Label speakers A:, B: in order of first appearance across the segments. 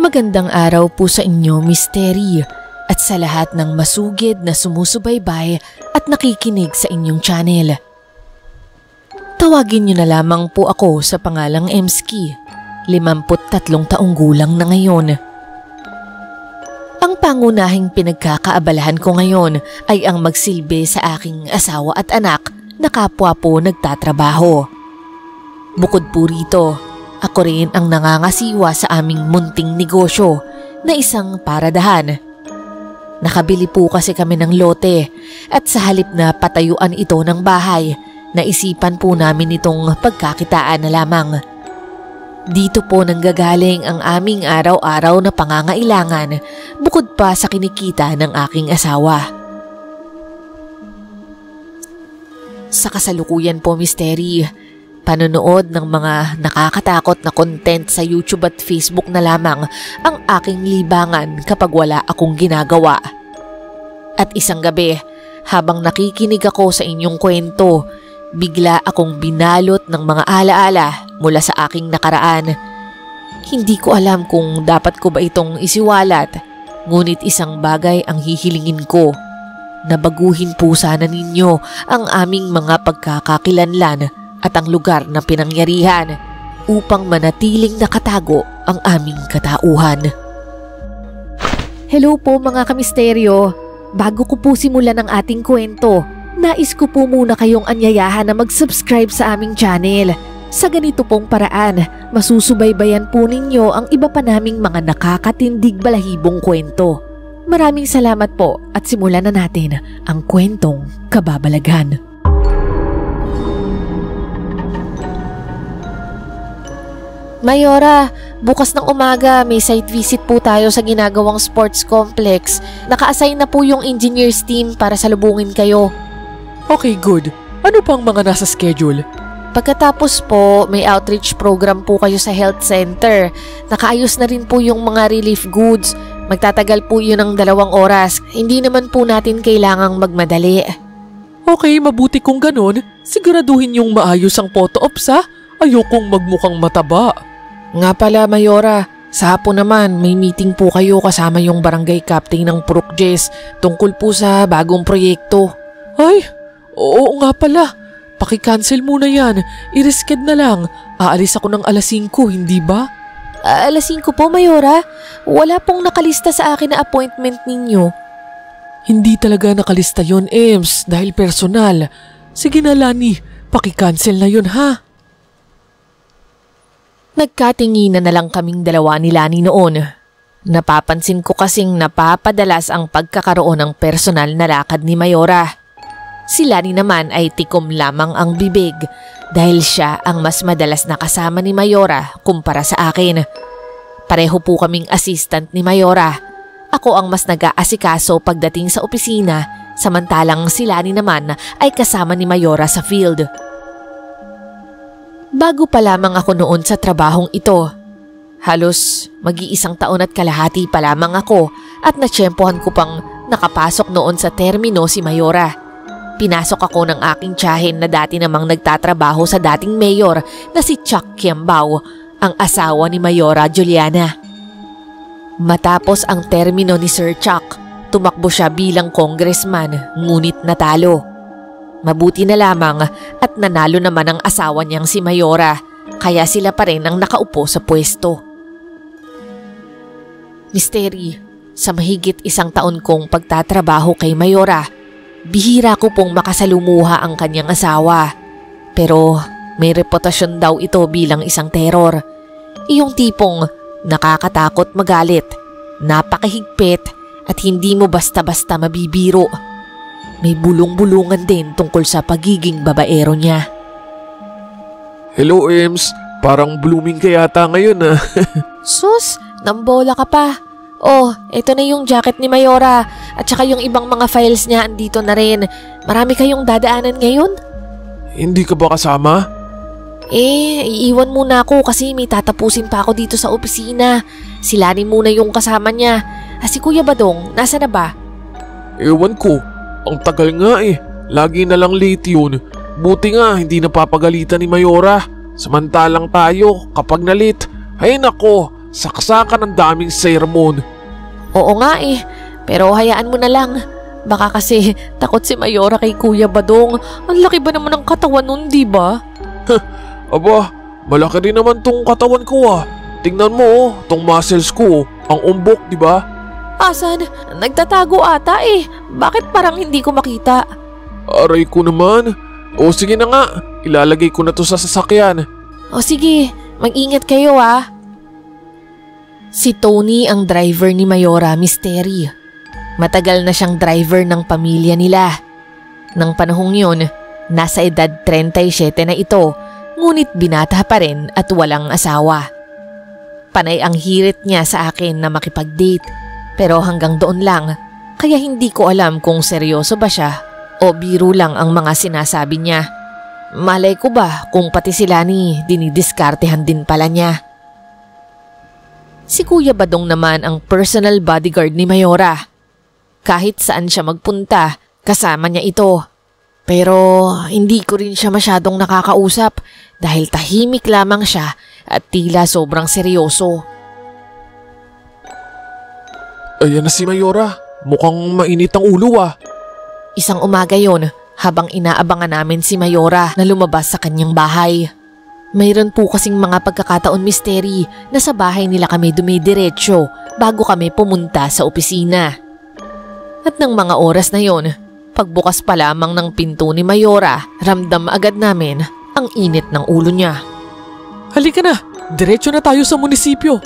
A: Magandang araw po sa inyo, Mystery, at sa lahat ng masugid na sumusubaybay at nakikinig sa inyong channel. Tawagin niyo na lamang po ako sa pangalang Emski, 53 taong gulang na ngayon. Ang pangunahing pinagkakaabalahan ko ngayon ay ang magsilbi sa aking asawa at anak na kapwa po nagtatrabaho. Bukod po rito, ako rin ang nangangasiwa sa aming munting negosyo na isang paradahan. Nakabili po kasi kami ng lote at sa halip na patayuan ito ng bahay, naisipan po namin itong pagkakitaan na lamang. Dito po nanggagaling ang aming araw-araw na pangangailangan bukod pa sa kinikita ng aking asawa. Sa kasalukuyan po, Mystery, panonood ng mga nakakatakot na content sa YouTube at Facebook na lamang ang aking libangan kapag wala akong ginagawa. At isang gabi, habang nakikinig ako sa inyong kwento, bigla akong binalot ng mga alaala mula sa aking nakaraan. Hindi ko alam kung dapat ko ba itong isiwalat, ngunit isang bagay ang hihilingin ko. Nabaguhin po sana ninyo ang aming mga pagkakakilanlan at ang lugar na pinangyarihan upang manatiling nakatago ang aming katauhan. Hello po mga kamisteryo. Bago ko po simulan ang ating kwento, nais ko po muna kayong anyayahan na mag-subscribe sa aming channel. Sa ganito pong paraan, masusubaybayan po ninyo ang iba pa naming mga nakakatindig balahibong kwento. Maraming salamat po at simulan na natin ang kwentong kababalaghan. Mayora, bukas ng umaga may site visit po tayo sa ginagawang sports complex. Naka-assign na po yung engineers team para salubungin kayo.
B: Okay, good. Ano pang mga nasa schedule?
A: Pagkatapos po, may outreach program po kayo sa health center. Nakaayos na rin po yung mga relief goods. Magtatagal po yun ng 2 oras. Hindi naman po natin kailangang magmadali.
B: Okay, mabuti kung ganon. Siguraduhin yung maayos ang photo ops ha. Ayokong magmukhang mataba.
A: Nga pala, Mayora, sa hapon naman may meeting po kayo kasama yung barangay captain ng Purok Jess tungkol po sa bagong proyekto.
B: Ay, oo nga pala. Paki-cancel muna yan. I-resched na lang. Aalis ako ng alas 5, hindi ba?
A: Alas 5 po, Mayora. Wala pong nakalista sa akin na appointment ninyo.
B: Hindi talaga nakalista yon, Ems, dahil personal. Sige na, Lani. Paki-cancel na yun, ha?
A: Nagkatinginan na lang kaming dalawa ni Lani noon. Napapansin ko kasing napapadalas ang pagkakaroon ng personal na lakad ni Mayora. Si Lani naman ay tikom lamang ang bibig dahil siya ang mas madalas nakasama ni Mayora kumpara sa akin. Pareho po kaming assistant ni Mayora. Ako ang mas nag-aasikaso pagdating sa opisina, samantalang si Lani naman ay kasama ni Mayora sa field. Bago pa lamang ako noon sa trabahong ito. Halos mag-iisang taon at kalahati pa lamang ako at natsyempohan ko pang nakapasok noon sa termino si Mayora. Pinasok ako ng aking tiyahin na dati namang nagtatrabaho sa dating mayor na si Chuck Kiambao, ang asawa ni Mayora Juliana. Matapos ang termino ni Sir Chuck, tumakbo siya bilang congressman ngunit natalo. Mabuti na lamang at nanalo naman ang asawa niyang si Mayora, kaya sila pa rin ang nakaupo sa pwesto. Mystery, sa mahigit 1 taon kong pagtatrabaho kay Mayora, bihira ko pong makasalumuha ang kanyang asawa. Pero may reputasyon daw ito bilang isang terror. Iyong tipong nakakatakot magalit, napakahigpit at hindi mo basta-basta mabibiro. May bulong-bulungan din tungkol sa pagiging babaero niya.
B: Hello, Ems. Parang blooming ka yata ngayon ah.
A: Sus, nambola ka pa. Oh, ito na yung jacket ni Mayora at saka yung ibang mga files niya andito na rin. Marami kayong dadaanan ngayon?
B: Hindi ka ba kasama?
A: Iiwan muna ako kasi may tatapusin pa ako dito sa opisina. Si Lani muna yung kasama niya. Si Kuya Badong, nasa na ba?
C: Ewan ko, ang tagal nga eh. Lagi na lang late yun. Buti nga hindi napapagalitan ni Mayora. Samantalang tayo kapag na-late, ay nako, saksakan ng daming sermon.
A: Oo nga pero hayaan mo na lang. Baka kasi takot si Mayora kay Kuya Badong. Ang laki ba naman ng katawan nun, di ba?
C: Aba, malaki rin naman tong katawan ko ah. Tingnan mo tong muscles ko, ang umbok, di ba?
A: Asan? Nagtatago ata Bakit parang hindi ko makita?
C: Aray ko naman. O sige na nga, ilalagay ko na to sa sasakyan.
A: O sige, mag-ingat kayo Si Tony ang driver ni Mayora Misteri. Matagal na siyang driver ng pamilya nila. Nang panahong yun, nasa edad 37 na ito, ngunit binata pa rin at walang asawa. Panay ang hirit niya sa akin na makipag-date, pero hanggang doon lang, kaya hindi ko alam kung seryoso ba siya o biro lang ang mga sinasabi niya. Malay ko ba kung pati sila ni dinidiskartehan din pala niya. Si Kuya Badong naman ang personal bodyguard ni Mayora. Kahit saan siya magpunta, kasama niya ito. Pero hindi ko rin siya masyadong nakakausap dahil tahimik lamang siya at tila sobrang seryoso.
C: Ayan na si Mayora, mukhang mainit ang ulo ah.
A: Isang umaga yon habang inaabangan namin si Mayora na lumabas sa kanyang bahay. Mayroon po kasing mga pagkakataon misteri na sa bahay nila kami dumidiretso bago kami pumunta sa opisina. At ng mga oras na yon, pagbukas pa lamang ng pinto ni Mayora, ramdam agad namin ang init ng ulo niya.
B: Halika na, diretso na tayo sa munisipyo.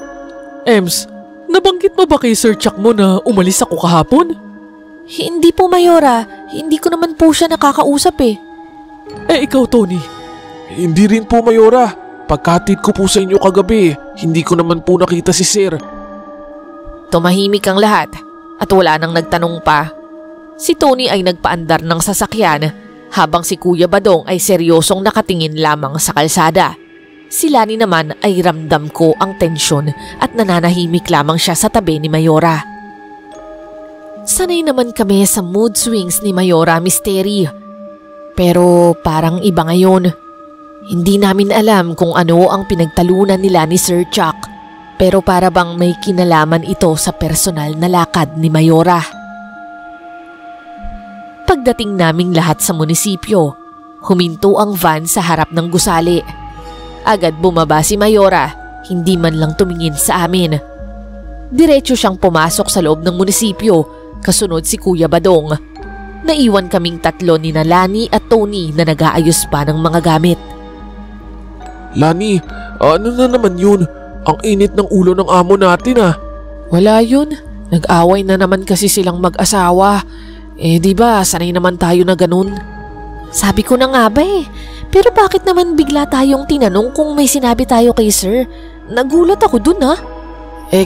B: Ems, nabanggit mo ba kay Sir Chuck mo na umalis ako kahapon?
A: Hindi po Mayora, hindi ko naman po siya nakakausap
B: ikaw Tony?
C: Hindi rin po Mayora. Pagkatid ko po sa inyo kagabi, hindi ko naman po nakita si Sir.
A: Tumahimik ang lahat at wala nang nagtanong pa. Si Tony ay nagpaandar ng sasakyan habang si Kuya Badong ay seryosong nakatingin lamang sa kalsada. Si Lani naman ay ramdam ko ang tensyon at nananahimik lamang siya sa tabi ni Mayora. Sanay naman kami sa mood swings ni Mayora Misteri. Pero parang iba ngayon. Hindi namin alam kung ano ang pinagtalunan nila ni Sir Chuck. Pero para bang may kinalaman ito sa personal na lakad ni Mayora. Pagdating naming lahat sa munisipyo, huminto ang van sa harap ng gusali. Agad bumaba si Mayora, hindi man lang tumingin sa amin. Diretso siyang pumasok sa loob ng munisipyo, kasunod si Kuya Badong. Naiwan kaming tatlo ni Lani at Tony na nag-aayos pa ng mga gamit.
C: Lani, ano na naman yun? Ang init ng ulo ng amo natin ah.
B: Wala yun, nag-away na naman kasi silang mag-asawa. Diba sanay naman tayo na ganun?
A: Sabi ko na nga ba pero bakit naman bigla tayong tinanong kung may sinabi tayo kay Sir? Nagulat ako dun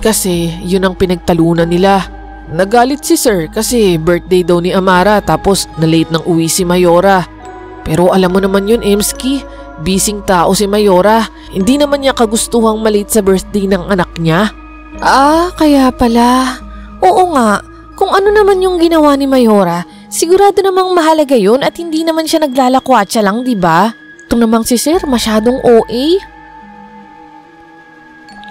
B: kasi yun ang pinagtalunan nila. Nagalit si Sir kasi birthday daw ni Amara tapos na-late nang uwi si Mayora. Pero alam mo naman yun Emski, bising tao si Mayora. Hindi naman niya kagustuhang malate sa birthday ng anak niya.
A: Kaya pala. Oo nga, kung ano naman yung ginawa ni Mayora, sigurado namang mahalaga yun at hindi naman siya naglalakwatsa lang, diba? Ito namang si Sir masyadong OA.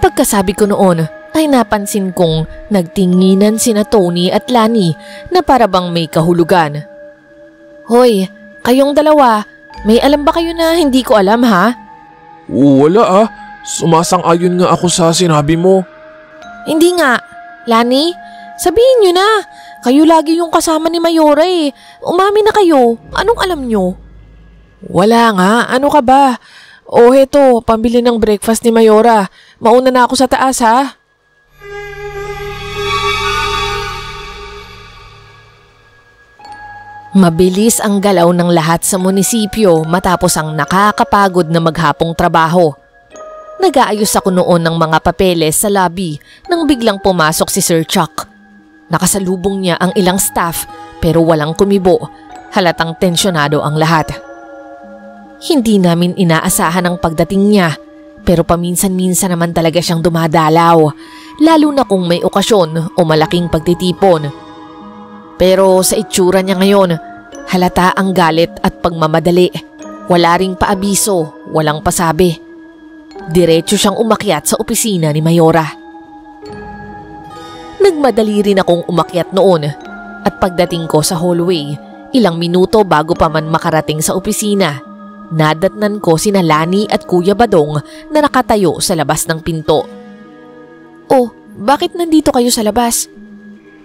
A: Pagkasabi ko noon, ay napansin kong nagtinginan sina Tony at Lani na para bang may kahulugan. Hoy, kayong dalawa, may alam ba kayo na hindi ko alam ha?
C: Wala sumasang-ayon nga ako sa sinabi mo.
A: Hindi nga. Lani, sabihin nyo na. Kayo lagi yung kasama ni Mayora Umami na kayo. Anong alam nyo?
B: Wala nga. Ano ka ba? Heto, pambili ng breakfast ni Mayora. Mauna na ako sa taas ha.
A: Mabilis ang galaw ng lahat sa munisipyo matapos ang nakakapagod na maghapong trabaho. Nag-aayos ako noon ng mga papeles sa lobby nang biglang pumasok si Sir Chuck. Nakasalubong niya ang ilang staff pero walang kumibo. Halatang tensyonado ang lahat. Hindi namin inaasahan ang pagdating niya, pero paminsan-minsan naman talaga siyang dumadalaw, lalo na kung may okasyon o malaking pagtitipon. Pero sa itsura niya ngayon, halata ang galit at pagmamadali. Wala ring paabiso, walang pasabi. Diretso siyang umakyat sa opisina ni Mayora. Nagmadali rin akong umakyat noon at pagdating ko sa hallway, ilang minuto bago pa man makarating sa opisina, nadatnan ko sina Lani at Kuya Badong na nakatayo sa labas ng pinto. "Oh, bakit nandito kayo sa labas?"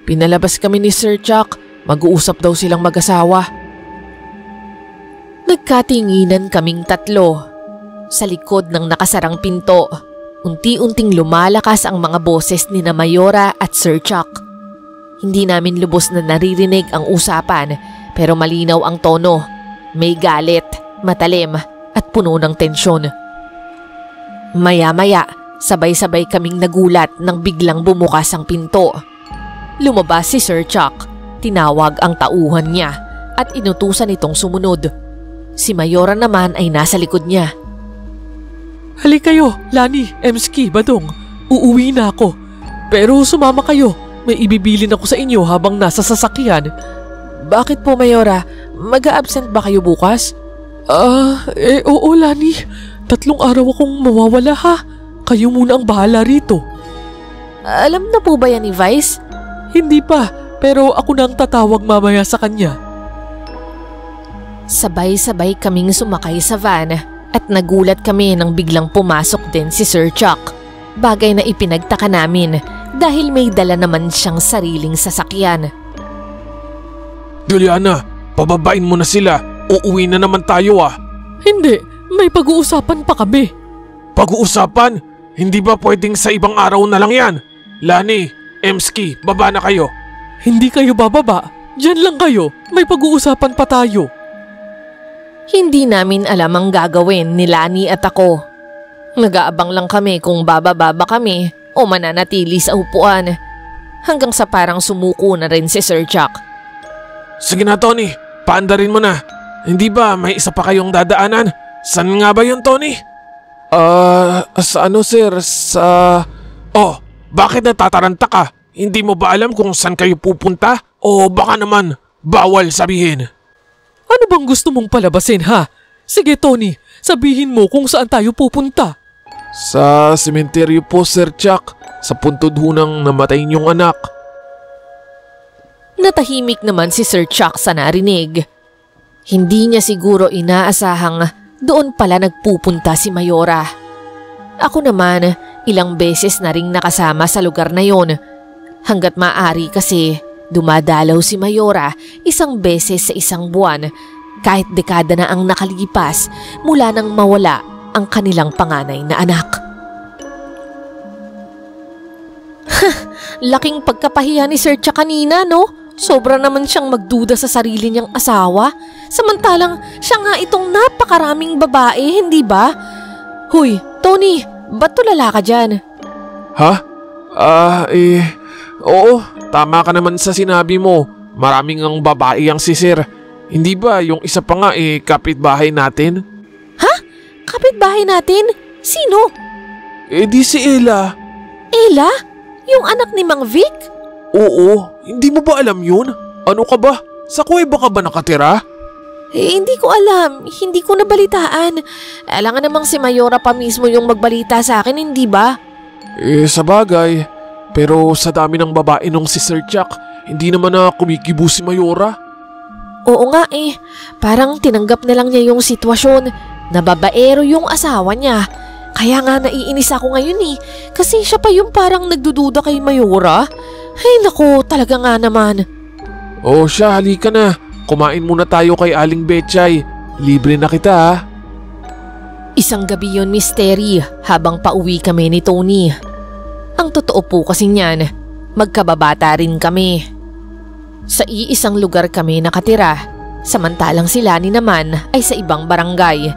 B: Pinalabas kami ni Sir Chuck. Mag-uusap daw silang mag-asawa.
A: Nagkatinginan kaming tatlo. Sa likod ng nakasarang pinto, unti-unting lumalakas ang mga boses ni na Mayora at Sir Chuck. Hindi namin lubos na naririnig ang usapan, pero malinaw ang tono. May galit, matalim at puno ng tensyon. Maya-maya, sabay-sabay kaming nagulat nang biglang bumukas ang pinto. Lumabas si Sir Chuck. Tinawag ang tauhan niya at inutusan itong sumunod. Si Mayora naman ay nasa likod niya.
B: "Halika kayo, Lani, Emski, Badong. Uuwi na ako. Pero sumama kayo. May ibibilin ako sa inyo habang nasa sasakyan."
A: "Bakit po, Mayora? Mag-a-absent ba kayo bukas?"
B: Oo, Lani. 3 araw akong mawawala ha. Kayo muna ang bahala rito."
A: "Alam na po ba yan ni Vice?"
B: "Hindi pa, pero ako na ang tatawag mamaya sa kanya."
A: Sabay-sabay kaming sumakay sa van at nagulat kami nang biglang pumasok din si Sir Chuck. Bagay na ipinagtaka namin dahil may dala naman siyang sariling sasakyan.
C: Juliana, pababain mo na sila. Uuwi na naman tayo ah.
B: "Hindi, may pag-uusapan pa kami."
C: "Pag-uusapan? Hindi ba pwedeng sa ibang araw na lang yan? Lani, Emski, baba na kayo."
B: "Hindi kayo bababa. Diyan lang kayo. May pag-uusapan pa tayo."
A: Hindi namin alam ang gagawin ni Lani at ako. Nag-aabang lang kami kung bababa ba kami o mananatili sa upuan. Hanggang sa parang sumuko na rin si Sir Chuck.
C: "Sige na Tony, paandarin mo na. Hindi ba may isa pa kayong dadaanan? Saan nga ba yun, Tony?"
B: Sa ano sir?
C: Oh, bakit natataranta ka? Hindi mo ba alam kung saan kayo pupunta? O baka naman bawal sabihin?"
B: "Ano bang gusto mong palabasin ha? Sige Tony, sabihin mo kung saan tayo pupunta."
C: "Sa sementeryo po, Sir Chuck. Sa puntod ho ng namatay niyong anak."
A: Natahimik naman si Sir Chuck sa narinig. Hindi niya siguro inaasahang doon pala nagpupunta si Mayora. Ako naman, ilang beses na ring nakasama sa lugar na yon. Hanggat maaari kasi dumadalaw si Mayora 1 beses sa 1 buwan kahit dekada na ang nakalipas mula nang mawala ang kanilang panganay na anak. Laking pagkapahiya ni Sir Chuck kanina, no? Sobra naman siyang magduda sa sarili niyang asawa. Samantalang siya nga itong napakaraming babae, hindi ba? Huy, Tony, ba't tulala ka dyan?
C: Ha? Oo, tama ka naman sa sinabi mo. Maraming ang babae ang si Sir. Hindi ba yung isa pa nga kapitbahay natin?
A: Ha? Kapitbahay natin? Sino?
C: Di si Ella.
A: Ella? Yung anak ni Mang Vic?
C: Oo, hindi mo ba alam yun? Ano ka ba? Sa kuweba ka ba nakatira?
A: Hindi ko alam. Hindi ko nabalitaan. Alam nga namang si Mayora pa mismo yung magbalita sa akin, hindi ba?
C: Sa bagay. Pero sa dami ng babae nung si Sir Chuck, hindi naman na kumikibo si Mayora.
A: Oo nga Parang tinanggap na lang niya yung sitwasyon. Nababaero yung asawa niya. Kaya nga naiinis ako ngayon kasi siya pa yung parang nagdududa kay Mayora. Ay naku, talaga nga naman.
C: Oh siya, halika na. Kumain muna tayo kay Aling Betchay. Libre na kita
A: Isang gabi yun, Miss Terry, habang pauwi kami ni Tony. Ang totoo po kasi niyan, magkababata rin kami. Sa iisang lugar kami nakatira, samantalang si Lani naman ay sa ibang barangay.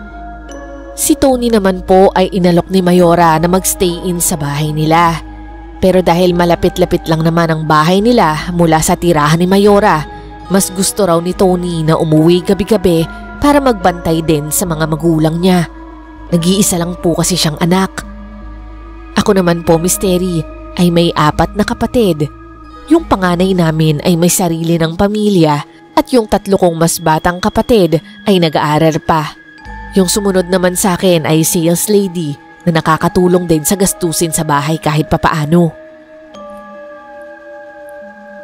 A: Si Tony naman po ay inalok ni Mayora na magstay in sa bahay nila. Pero dahil malapit-lapit lang naman ang bahay nila mula sa tirahan ni Mayora, mas gusto raw ni Tony na umuwi gabi-gabi para magbantay din sa mga magulang niya. Nag-iisa lang po kasi siyang anak. Ako naman po, Miss Terry, ay may 4 na kapatid. Yung panganay namin ay may sarili ng pamilya at yung 3 kong mas batang kapatid ay nag-aaral pa. Yung sumunod naman sa akin ay sales lady na nakakatulong din sa gastusin sa bahay kahit papaano.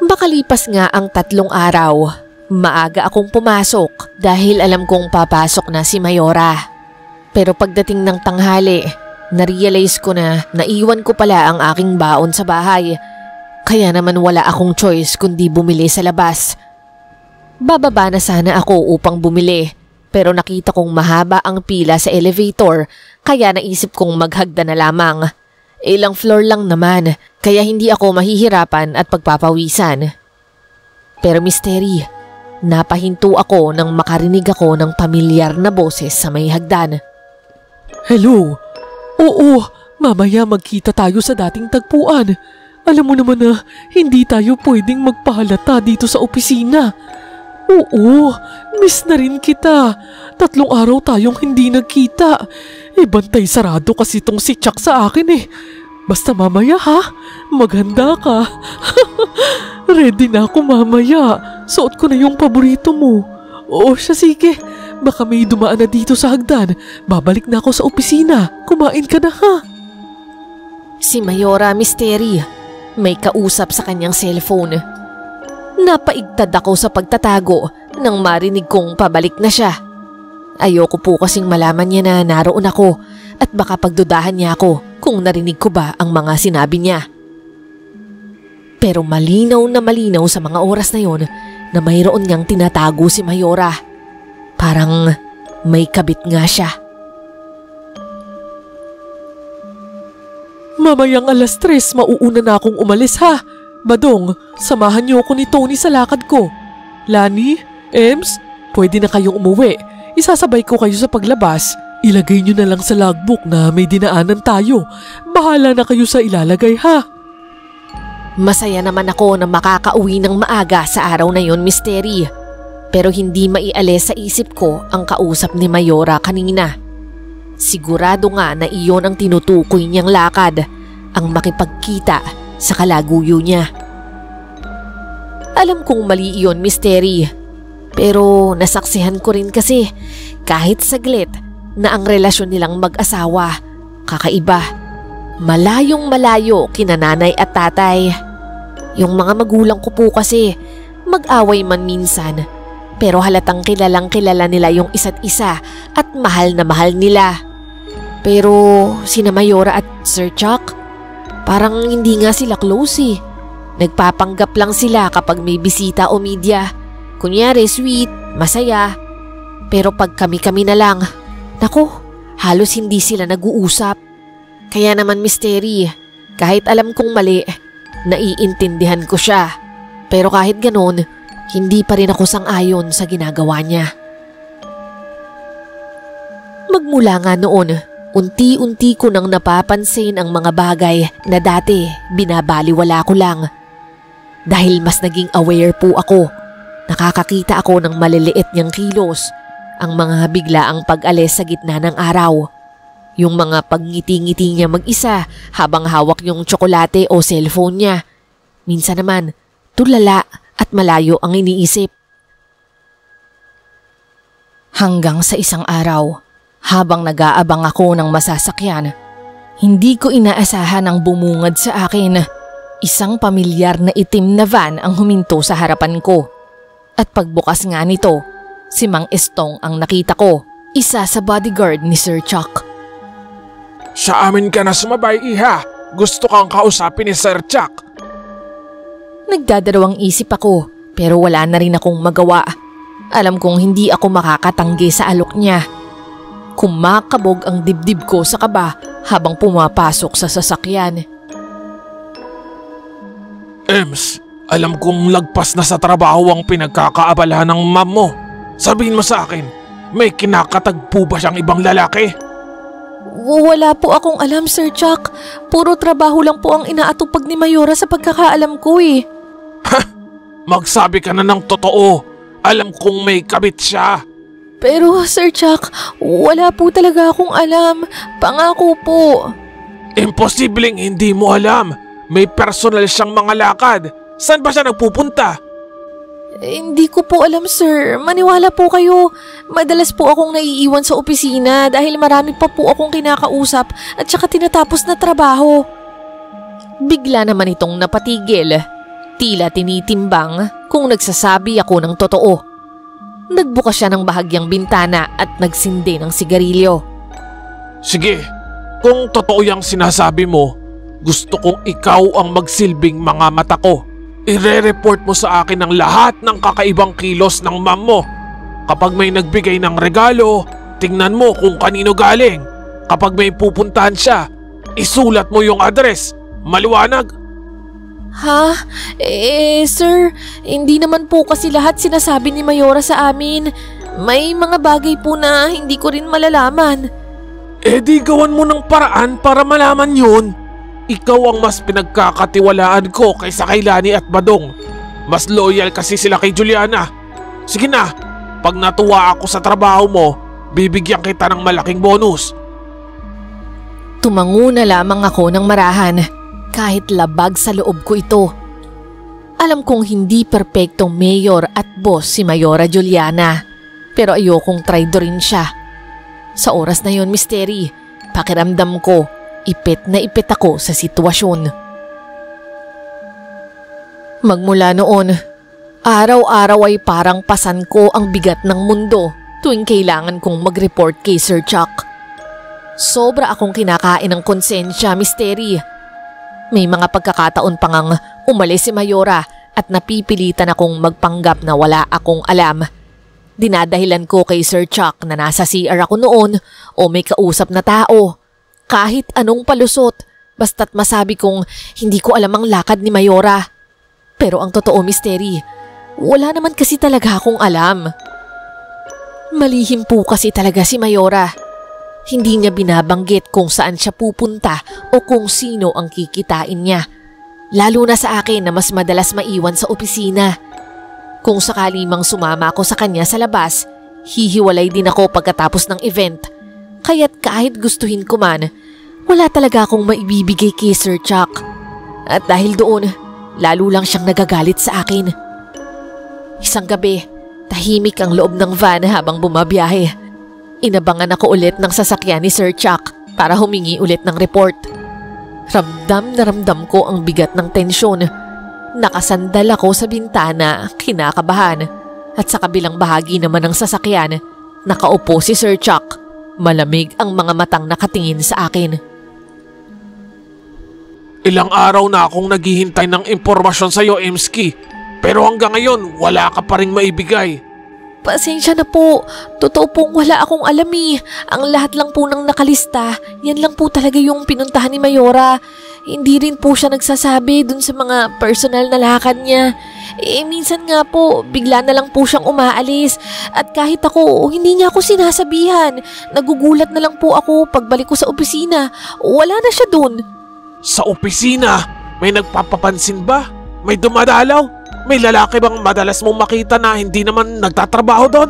A: Makalipas nga ang 3 araw, maaga akong pumasok dahil alam kong papasok na si Mayora. Pero pagdating ng tanghali, narealize ko na naiwan ko pala ang aking baon sa bahay. Kaya naman wala akong choice kundi bumili sa labas. Bababa na sana ako upang bumili, pero nakita kong mahaba ang pila sa elevator kaya naisip kong maghagda na lamang. Ilang floor lang naman kaya hindi ako mahihirapan at pagpapawisan. Pero Miss Terry, napahinto ako nang makarinig ako ng pamilyar na boses sa may hagdan.
B: Hello? Oo, mamaya magkita tayo sa dating tagpuan. Alam mo naman na hindi tayo pwedeng magpahalata dito sa opisina. Oo, miss na rin kita. 3 araw tayong hindi nagkita. Bantay sarado kasi tong si Chuck sa akin eh. Basta mamaya ha, maghanda ka. Ready na ako mamaya. Suot ko na yung paborito mo. Oo siya, sige. Baka may dumaan na dito sa hagdan. Babalik na ako sa opisina. Kumain ka na ha.
A: Si Mayora, Miss Terry, may kausap sa kanyang cellphone. Napaigtad ako sa pagtatago nang marinig kong pabalik na siya. Ayoko po kasing malaman niya na naroon ako at baka pagdudahan niya ako kung narinig ko ba ang mga sinabi niya. Pero malinaw na malinaw sa mga oras na yon na mayroon niyang tinatago si Mayora. Parang may kabit nga siya.
B: Mamayang 3:00 mauuna na akong umalis ha. Badong, samahan niyo ako ni Tony sa lakad ko. Lani, Ems, pwede na kayong umuwi. Isasabay ko kayo sa paglabas. Ilagay niyo na lang sa logbook na may dinaanan tayo. Bahala na kayo sa ilalagay ha.
A: Masaya naman ako na makakauwi ng maaga sa araw na yon, Miss Terry. Pero hindi maialis sa isip ko ang kausap ni Mayora kanina. Sigurado nga na iyon ang tinutukoy niyang lakad, ang makipagkita sa kalaguyo niya. Alam kong mali iyon, Miss Terry. Pero nasaksihan ko rin kasi kahit saglit na ang relasyon nilang mag-asawa kakaiba. Malayong malayo kina nanay at tatay. Yung mga magulang ko po kasi mag-away man minsan, pero halatang kilalang kilala nila yung isa't isa at mahal na mahal nila. Pero sina Mayora at Sir Chuck, parang hindi nga sila close eh. Nagpapanggap lang sila kapag may bisita o media. Kunyari sweet, masaya. Pero pag kami-kami na lang, naku, halos hindi sila nag-uusap. Kaya naman Miss Terry, kahit alam kong mali, naiintindihan ko siya. Pero kahit ganon, hindi pa rin ako sang-ayon sa ginagawa niya. Magmula nga noon, unti-unti ko nang napapansin ang mga bagay na dati binabaliwala ko lang. Dahil mas naging aware po ako, nakakakita ako ng maliliit niyang kilos, ang mga biglaang pag-alis sa gitna ng araw. Yung mga pagngiti-ngiti niya mag-isa habang hawak yung tsokolate o cellphone niya. Minsan naman, tulala at malayo ang iniisip. Hanggang sa isang araw, habang nag-aabang ako ng masasakyan, hindi ko inaasahan ang bumungad sa akin. Isang pamilyar na itim na van ang huminto sa harapan ko. At pagbukas nga nito, si Mang Estong ang nakita ko, isa sa bodyguard ni Sir Chuck.
C: Sa amin ka na sumabay, iha. Gusto kang kausapin ni Sir Chuck.
A: Nagdadalawang isip ako pero wala na rin akong magawa. Alam kong hindi ako makakatanggi sa alok niya. Kumakabog ang dibdib ko sa kaba habang pumapasok sa sasakyan.
C: Ems, alam kong lagpas na sa trabaho ang pinagkakaabalahan ng mom mo. Sabihin mo sa akin, may kinakatagpo ba siyang ibang lalaki?
A: Wala po akong alam, Sir Chuck. Puro trabaho lang po ang inaatupag ni Mayora sa pagkakaalam ko eh.
C: Ha! Magsabi ka na ng totoo. Alam kong may kabit siya.
A: Pero Sir Chuck, wala po talaga akong alam. Pangako po.
C: Imposibleng hindi mo alam. May personal siyang mga lakad. Saan ba siya nagpupunta?
A: Hindi ko po alam, sir. Maniwala po kayo. Madalas po akong naiiwan sa opisina dahil marami pa po akong kinakausap at saka tinatapos na trabaho. Bigla naman itong napatigil. Tila tinitimbang kung nagsasabi ako ng totoo. Nagbukas siya ng bahagyang bintana at nagsindi ng sigarilyo.
C: Sige, kung totoo yung sinasabi mo, gusto kong ikaw ang magsilbing mga mata ko. Ire-report mo sa akin ang lahat ng kakaibang kilos ng ma'am mo. Kapag may nagbigay ng regalo, tingnan mo kung kanino galing. Kapag may pupuntahan siya, isulat mo yung address. Maliwanag?
A: Ha? Sir, hindi naman po kasi lahat sinasabi ni Mayora sa amin. May mga bagay po na hindi ko rin malalaman.
C: Di gawan mo ng paraan para malaman yun. Ikaw ang mas pinagkakatiwalaan ko kaysa kay Lani at Badong. Mas loyal kasi sila kay Juliana. Sige na, pag natuwa ako sa trabaho mo, bibigyan kita ng malaking bonus.
A: Tumango na lamang ako ng marahan kahit labag sa loob ko ito. Alam kong hindi perpektong mayor at boss si Mayora Juliana, pero ayokong traidorin siya. Sa oras na yon, Misteri, pakiramdam ko, ipit na ipit ako sa sitwasyon. Magmula noon, araw-araw ay parang pasan ko ang bigat ng mundo tuwing kailangan kong mag-report kay Sir Chuck. Sobra akong kinakain ng konsensya, Misteri. May mga pagkakataon pa ngang umalis si Mayora at napipilitan akong magpanggap na wala akong alam. Dinadahilan ko kay Sir Chuck na nasa CR ako noon o may kausap na tao. Kahit anong palusot, basta't masabi kong hindi ko alam ang lakad ni Mayora. Pero ang totoo, Misteri, wala naman kasi talaga akong alam. Malihim po kasi talaga si Mayora. Hindi niya binabanggit kung saan siya pupunta o kung sino ang kikitain niya. Lalo na sa akin na mas madalas maiwan sa opisina. Kung sakali mang sumama ako sa kanya sa labas, hihiwalay din ako pagkatapos ng event. Kaya't kahit gustuhin ko man, wala talaga akong maibibigay kay Sir Chuck. At dahil doon, lalo lang siyang nagagalit sa akin. Isang gabi, tahimik ang loob ng van habang bumabiyahe. Inabangan ako ulit ng sasakyan ni Sir Chuck para humingi ulit ng report. Ramdam na ramdam ko ang bigat ng tensyon. Nakasandal ako sa bintana, kinakabahan. At sa kabilang bahagi naman ng sasakyan, nakaupo si Sir Chuck. Malamig ang mga matang nakatingin sa akin.
C: Ilang araw na akong naghihintay ng impormasyon sa iyo, Emski. Pero hanggang ngayon, wala ka pa rin maibigay.
A: Pasensya na po. Totoo pong wala akong alam eh. Ang lahat lang po ng nakalista, yan lang po talaga yung pinuntahan ni Mayora. Hindi rin po siya nagsasabi dun sa mga personal na lakad niya. Minsan nga po, bigla na lang po siyang umaalis. At kahit ako, hindi niya ako sinasabihan. Nagugulat na lang po ako pagbalik ko sa opisina. Wala na siya dun.
C: Sa opisina? May nagpapapansin ba? May dumadalaw? May lalaki bang madalas mong makita na hindi naman nagtatrabaho doon?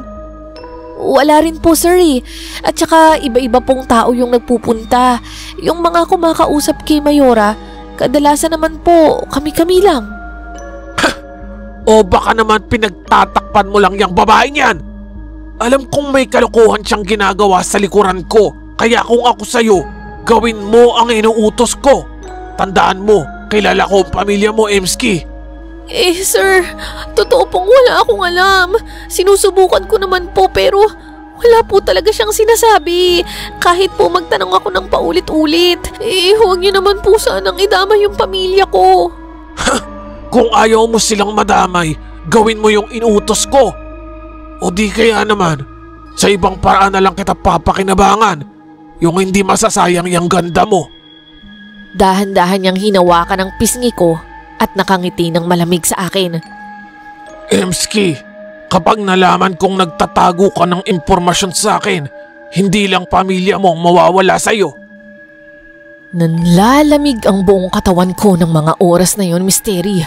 A: Wala rin po, sir eh. At saka iba-iba pong tao yung nagpupunta. Yung mga kumakausap kay Mayora, kadalasan naman po kami-kami lang.
C: O baka naman pinagtatakpan mo lang yung babaeng yan. Alam kong may kalokohan siyang ginagawa sa likuran ko. Kaya kung ako sa'yo, gawin mo ang inuutos ko. Tandaan mo, kilala ko ang pamilya mo, Emski.
A: Sir, totoo pong wala akong alam. Sinusubukan ko naman po pero wala po talaga siyang sinasabi. Kahit po magtanong ako ng paulit-ulit. Huwag niyo naman po sanang idama yung pamilya ko.
C: Kung ayaw mo silang madamay, gawin mo yung inuutos ko. O di kaya naman, sa ibang paraan na lang kita papakinabangan. Yung hindi masasayang yung ganda mo.
A: Dahan-dahan niyang hinawakan ang pisngi ko at nakangiti ng malamig sa akin.
C: Emski, kapag nalaman kong nagtatago ka ng impormasyon sa akin, hindi lang pamilya mo ang mawawala sa iyo.
A: Nanlalamig ang buong katawan ko ng mga oras na yon, Misteri.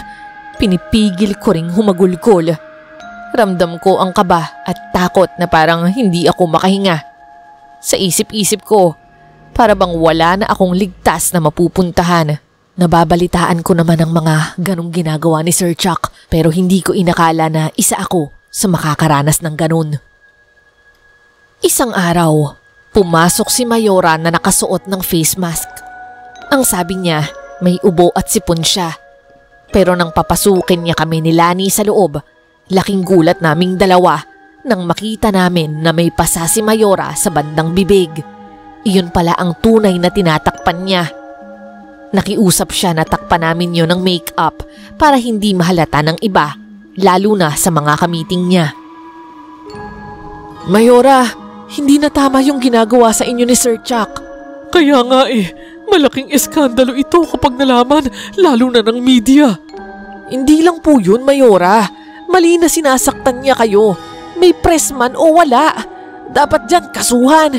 A: Pinipigil ko ring humagulgol. Ramdam ko ang kaba at takot na parang hindi ako makahinga. Sa isip-isip ko, para bang wala na akong ligtas na mapupuntahan. Nababalitaan ko naman ang mga ganong ginagawa ni Sir Chuck pero hindi ko inakala na isa ako sa makakaranas ng ganon. Isang araw, pumasok si Mayora na nakasuot ng face mask. Ang sabi niya, may ubo at sipon siya. Pero nang papasukin niya kami ni Lani sa loob, laking gulat naming dalawa nang makita namin na may pasa si Mayora sa bandang bibig. Iyon pala ang tunay na tinatakpan niya. Nakiusap siya na takpan namin yon ng make-up para hindi mahalata ng iba, lalo na sa mga kamiting niya.
B: Mayora, hindi na tama yung ginagawa sa inyo ni Sir Chuck. Kaya nga malaking eskandalo ito kapag nalaman, lalo na ng media. Hindi lang po yun, Mayora. Mali na sinasaktan niya kayo. May press man o wala. Dapat dyan kasuhan.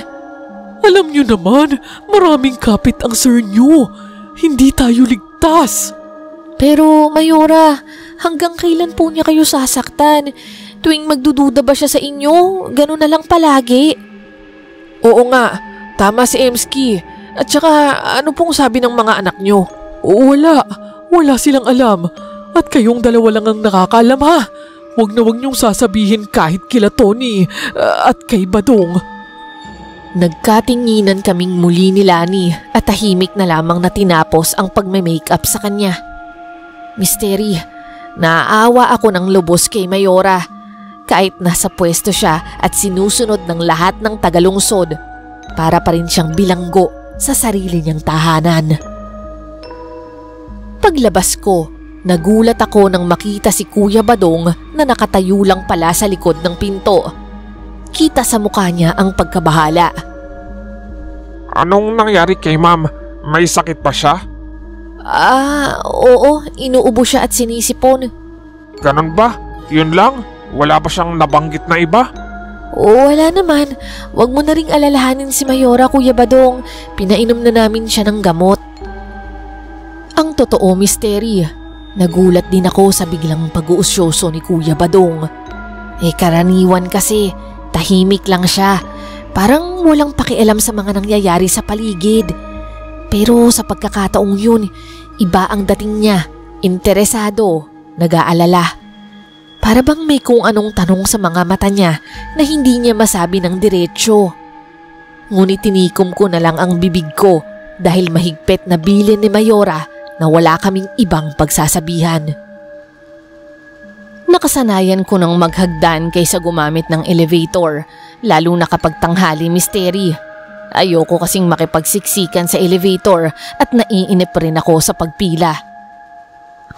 B: Alam niyo naman, maraming kapit ang sir niyo. Hindi tayo ligtas.
A: Pero Mayora, hanggang kailan po niya kayo sasaktan? Tuwing magdududa ba siya sa inyo? Ganun na lang palagi.
B: Oo nga, tama si Emski. At saka ano pong sabi ng mga anak niyo? Wala silang alam. At kayong dalawa lang ang nakakaalam ha. Huwag niyong sasabihin kahit kila Tony at kay Badong.
A: Nagkatinginan kaming muli ni Lani at tahimik na lamang na tinapos ang pagme-makeup sa kanya. Misteri, naaawa ako ng lubos kay Mayora. Kahit nasa pwesto siya at sinusunod ng lahat ng tagalungsod, para pa rin siyang bilanggo sa sarili niyang tahanan. Paglabas ko, nagulat ako nang makita si Kuya Badong na nakatayo lang pala sa likod ng pinto. Kita sa mukha niya ang pagkabahala.
C: Anong nangyari kay ma'am? May sakit pa siya?
A: Oo, inuubo siya at sinisipon.
C: Ganon ba? Yun lang? Wala ba siyang nabanggit na iba?
A: Wala naman. Huwag mo na ring alalahanin si Mayora, Kuya Badong. Pinainom na namin siya ng gamot. Ang totoo, Misteri, nagulat din ako sa biglang pag-uusyoso ni Kuya Badong. Karaniwan kasi, tahimik lang siya. Parang walang pakialam sa mga nangyayari sa paligid. Pero sa pagkakataong yun, iba ang dating niya. Interesado, nag-aalala. Para bang may kung anong tanong sa mga mata niya na hindi niya masabi ng diretsyo. Ngunit tinikom ko na lang ang bibig ko dahil mahigpit na bilin ni Mayora na wala kaming ibang pagsasabihan. Nakasanayan ko ng maghagdan kaysa gumamit ng elevator, lalo na kapag tanghali, Misteri. Ayoko kasing makipagsiksikan sa elevator at naiinip rin ako sa pagpila.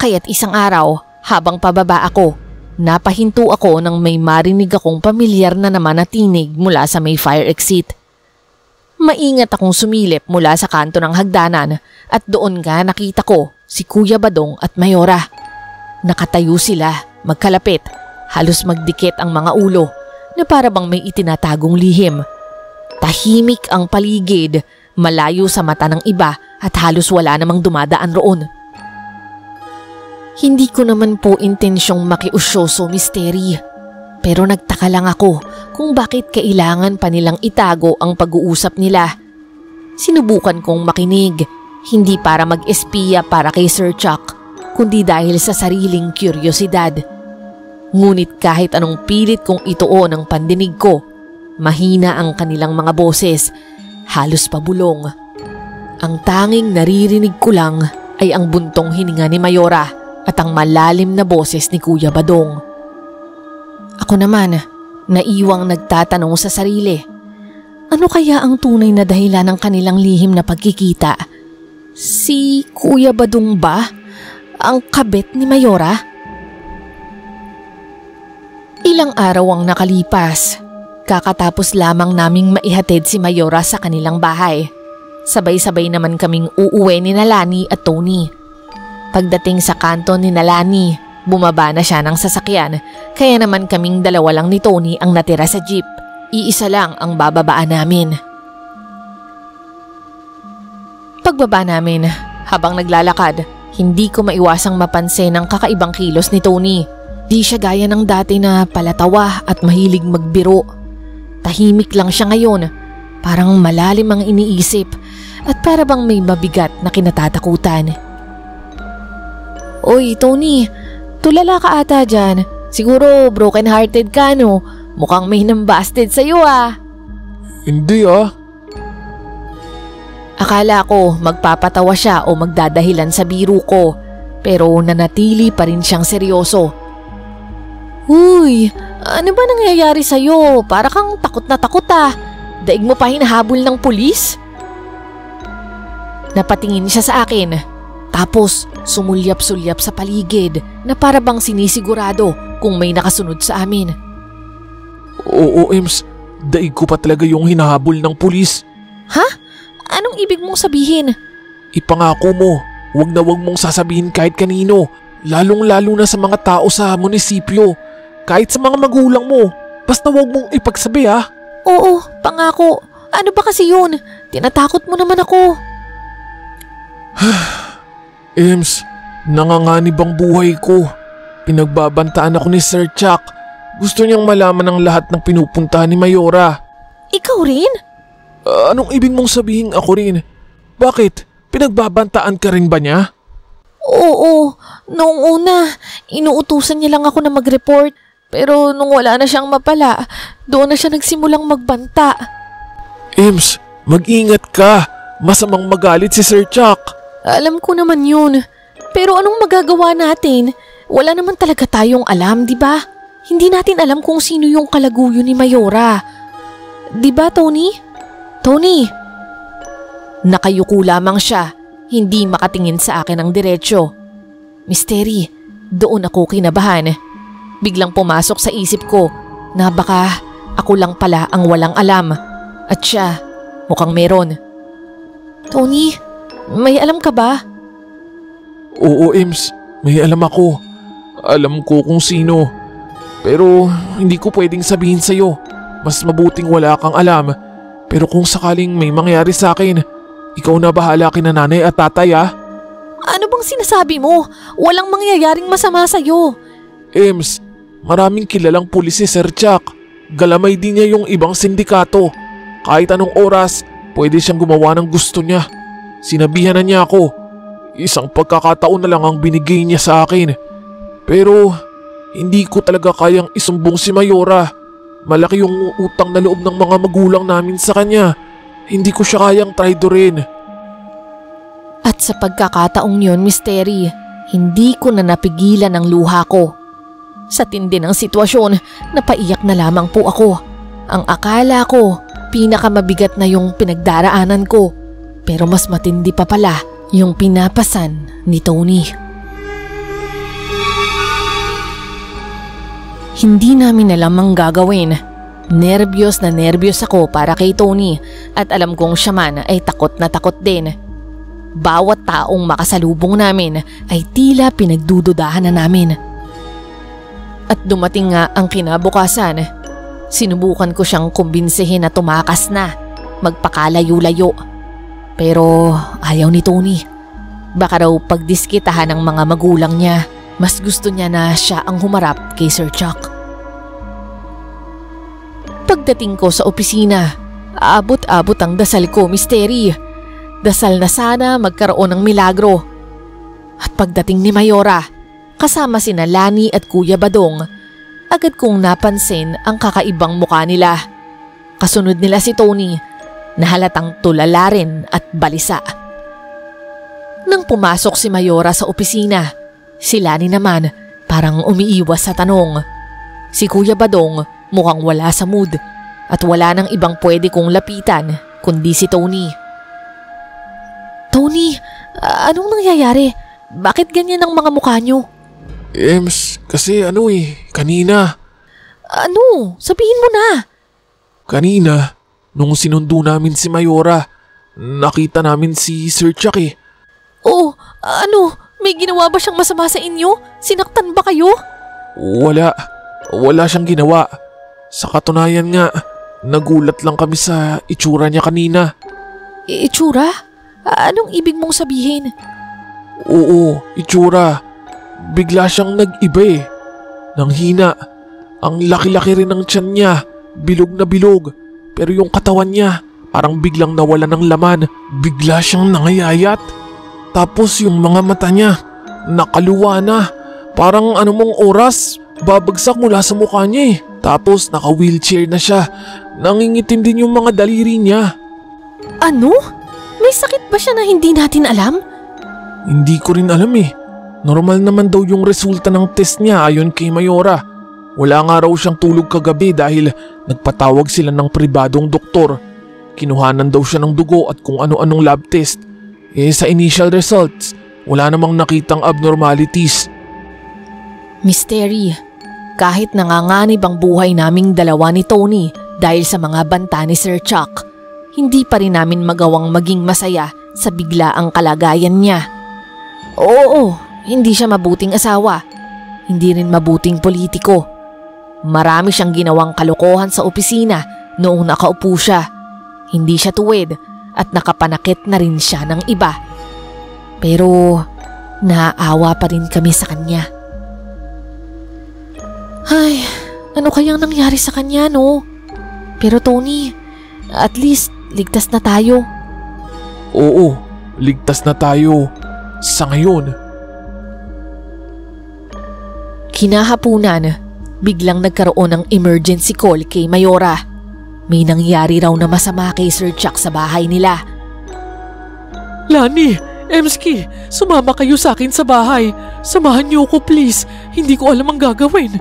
A: Kaya't isang araw, habang pababa ako, napahinto ako nang may marinig akong pamilyar na naman na tinig mula sa may fire exit. Maingat akong sumilip mula sa kanto ng hagdanan at doon nga nakita ko si Kuya Badong at Mayora. Nakatayo sila, magkalapit, halos magdikit ang mga ulo na para bang may itinatagong lihim. Tahimik ang paligid, malayo sa mata ng iba at halos wala namang dumadaan roon. Hindi ko naman po intensyong makiusyoso, Misteri. Pero nagtaka lang ako kung bakit kailangan pa nilang itago ang pag-uusap nila. Sinubukan kong makinig, hindi para mag-espiya para kay Sir Chuck, kundi dahil sa sariling kuryosidad. Ngunit kahit anong pilit kong ituon ang pandinig ko, mahina ang kanilang mga boses, halos pabulong. Ang tanging naririnig ko lang ay ang buntong hininga ni Mayora at ang malalim na boses ni Kuya Badong. Ako naman, naiwang nagtatanong sa sarili. Ano kaya ang tunay na dahilan ng kanilang lihim na pagkikita? Si Kuya Badong ba? Ang kabit ni Mayora? Ilang araw ang nakalipas. Kakatapos lamang naming maihatid si Mayora sa kanilang bahay. Sabay-sabay naman kaming uuwi ni Lani at Tony. Pagdating sa kanto ni Lani, bumaba na siya ng sasakyan, kaya naman kaming dalawa lang ni Tony ang natira sa jeep. Iisa lang ang bababaan namin. Pagbaba namin, habang naglalakad, hindi ko maiwasang mapansin ang kakaibang kilos ni Tony. Di siya gaya ng dati na palatawa at mahilig magbiro. Tahimik lang siya ngayon, parang malalim ang iniisip at para bang may mabigat na kinatatakutan. Oy, Tony, tulala ka ata dyan. Siguro broken hearted ka, no? Mukhang may nambasted sa'yo ah.
C: Hindi ah.
A: Akala ko magpapatawa siya o magdadahilan sa biro ko, pero nanatili pa rin siyang seryoso. Uy, ano ba nangyayari sa'yo? Para kang takot na takot ah. Daig mo pa hinahabol ng pulis? Napatingin siya sa akin, tapos sumulyap-sulyap sa paligid na para bang sinisigurado kung may nakasunod sa amin.
C: Oo, Ems. Daig ko pa talaga yung hinahabol ng pulis.
A: Ha? Anong ibig mong sabihin?
C: Ipangako mo, wag mong sasabihin kahit kanino, lalong-lalo na sa mga tao sa munisipyo. Kahit sa mga magulang mo, basta wag mong ipagsabi ha.
A: Oo, pangako. Ano ba kasi yun? Tinatakot mo naman ako.
C: Ems, nanganganib ang buhay ko. Pinagbabantaan ako ni Sir Chuck. Gusto niyang malaman ang lahat ng pinupuntahan ni Mayora.
A: Ikaw rin?
C: Anong ibig mong sabihin ako rin? Bakit? Pinagbabantaan ka rin ba niya?
A: Oo, noong una, inuutusan niya lang ako na mag-report. Pero nung wala na siyang mapala, doon na siya nagsimulang magbanta.
C: Ems, mag-ingat ka. Masamang magalit si Sir Chuck.
A: Alam ko naman yun. Pero anong magagawa natin? Wala naman talaga tayong alam, di ba? Hindi natin alam kung sino yung kalaguyo ni Mayora. Di ba, Tony? Tony! Nakayuko lamang siya, hindi makatingin sa akin ng diretsyo. Misteri, doon ako kinabahan. Biglang pumasok sa isip ko na baka ako lang pala ang walang alam. At siya, mukhang meron. Tony, may alam ka ba?
C: Oo, Ems. May alam ako. Alam ko kung sino. Pero hindi ko pwedeng sabihin sa'yo. Mas mabuting wala kang alam. Pero kung sakaling may mangyari sa akin, ikaw na bahala kina nanay at tatay ah.
A: Ano bang sinasabi mo? Walang mangyayaring masama sa'yo.
C: Ems, maraming kilalang pulis si Sir Chuck. Galamay din niya yung ibang sindikato. Kahit anong oras, pwede siyang gumawa ng gusto niya. Sinabihan na niya ako. Isang pagkakataon na lang ang binigay niya sa akin. Pero hindi ko talaga kayang isumbong si Mayora. Malaki yung utang na loob ng mga magulang namin sa kanya. Hindi ko siya kayang traidorin.
A: At sa pagkakataong yun, Misteri, hindi ko na napigilan ang luha ko. Sa tindi ng sitwasyon, napaiyak na lamang po ako. Ang akala ko, pinakamabigat na yung pinagdaraanan ko. Pero mas matindi pa pala yung pinapasan ni Tony. Hindi namin alam ang gagawin. Nervyos na nervyos ako para kay Tony at alam kong siya man ay takot na takot din. Bawat taong makasalubong namin ay tila pinagdududahan na namin. At dumating nga ang kinabukasan. Sinubukan ko siyang kumbinsihin na tumakas na, magpakalayo-layo. Pero ayaw ni Tony. Baka raw pagdiskitahan ng mga magulang niya. Mas gusto niya na siya ang humarap kay Sir Chuck. Pagdating ko sa opisina, aabot-abot ang dasal ko, Misteri. Dasal na sana magkaroon ng milagro. At pagdating ni Mayora, kasama sina Lani at Kuya Badong, agad kong napansin ang kakaibang mukha nila. Kasunod nila si Tony, na halatang tulala rin at balisa. Nang pumasok si Mayora sa opisina, si Lani naman parang umiiwas sa tanong. Si Kuya Badong mukhang wala sa mood at wala nang ibang pwede kong lapitan kundi si Tony. Tony, anong nangyayari? Bakit ganyan ang mga mukha niyo?
C: Ems, kasi kanina.
A: Ano? Sabihin mo na.
C: Kanina, nung sinundo namin si Mayora, nakita namin si Sir Chuck eh.
A: Oh, ano? May ginawa ba siyang masama sa inyo? Sinaktan ba kayo?
C: Wala siyang ginawa. Sa katunayan nga, nagulat lang kami sa itsura niya kanina.
A: Itsura? Anong ibig mong sabihin?
C: Oo, itsura. Bigla siyang nag-iba eh. nanghina. Ang laki-laki rin ng tiyan niya, bilog na bilog. Pero yung katawan niya, parang biglang nawala ng laman. Bigla siyang nangayayat. Tapos yung mga mata niya, nakaluwa na. Parang anumang oras, babagsak mula sa mukha niya eh. Tapos naka-wheelchair na siya. Nangingitim din yung mga daliri niya.
A: Ano? May sakit ba siya na hindi natin alam?
C: Hindi ko rin alam eh. Normal naman daw yung resulta ng test niya ayon kay Mayora. Wala nga raw siyang tulog kagabi dahil nagpatawag sila ng pribadong doktor. Kinuhanan daw siya ng dugo at kung ano-anong lab test. Sa initial results, wala namang nakitang abnormalities.
A: Mystery, kahit nanganganib ang buhay naming dalawa ni Tony dahil sa mga banta ni Sir Chuck, hindi pa rin namin magawang maging masaya sa biglaang kalagayan niya. Oo, hindi siya mabuting asawa. Hindi rin mabuting politiko. Marami siyang ginawang kalokohan sa opisina noong nakaupo siya. Hindi siya tuwid at nakapanakit na rin siya ng iba. Pero naaawa pa rin kami sa kanya. Ay, ano kayang nangyari sa kanya, no? Pero Tony, at least ligtas na tayo.
C: Oo, ligtas na tayo. Sa ngayon.
A: Kinahapunan, biglang nagkaroon ng emergency call kay Mayora. May nangyari raw na masama kay Sir Chuck sa bahay nila.
B: Lani, Emski, sumama kayo sa akin sa bahay. Samahan niyo ako please. Hindi ko alam ang gagawin.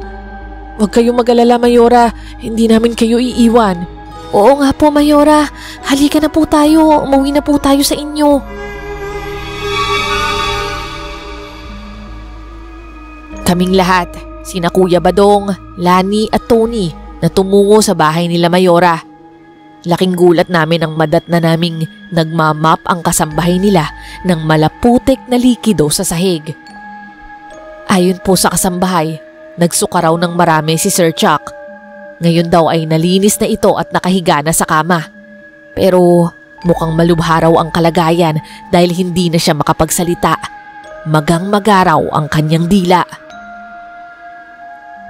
A: Huwag kayong mag-alala, Mayora. Hindi namin kayo iiwan. Oo nga po, Mayora. Halika na po tayo. Umuwi na po tayo sa inyo. Kaming lahat, sina Kuya Badong, Lani at Tony na tumungo sa bahay nila Mayora. Laking gulat namin ang madatna naming nagmamap ang kasambahay nila ng malaputik na likido sa sahig. Ayon po sa kasambahay, nagsuka raw ng marami si Sir Chuck. Ngayon daw ay nalinis na ito at nakahiga na sa kama. Pero mukhang malubha raw ang kalagayan dahil hindi na siya makapagsalita. Magang-maga raw ang kanyang dila.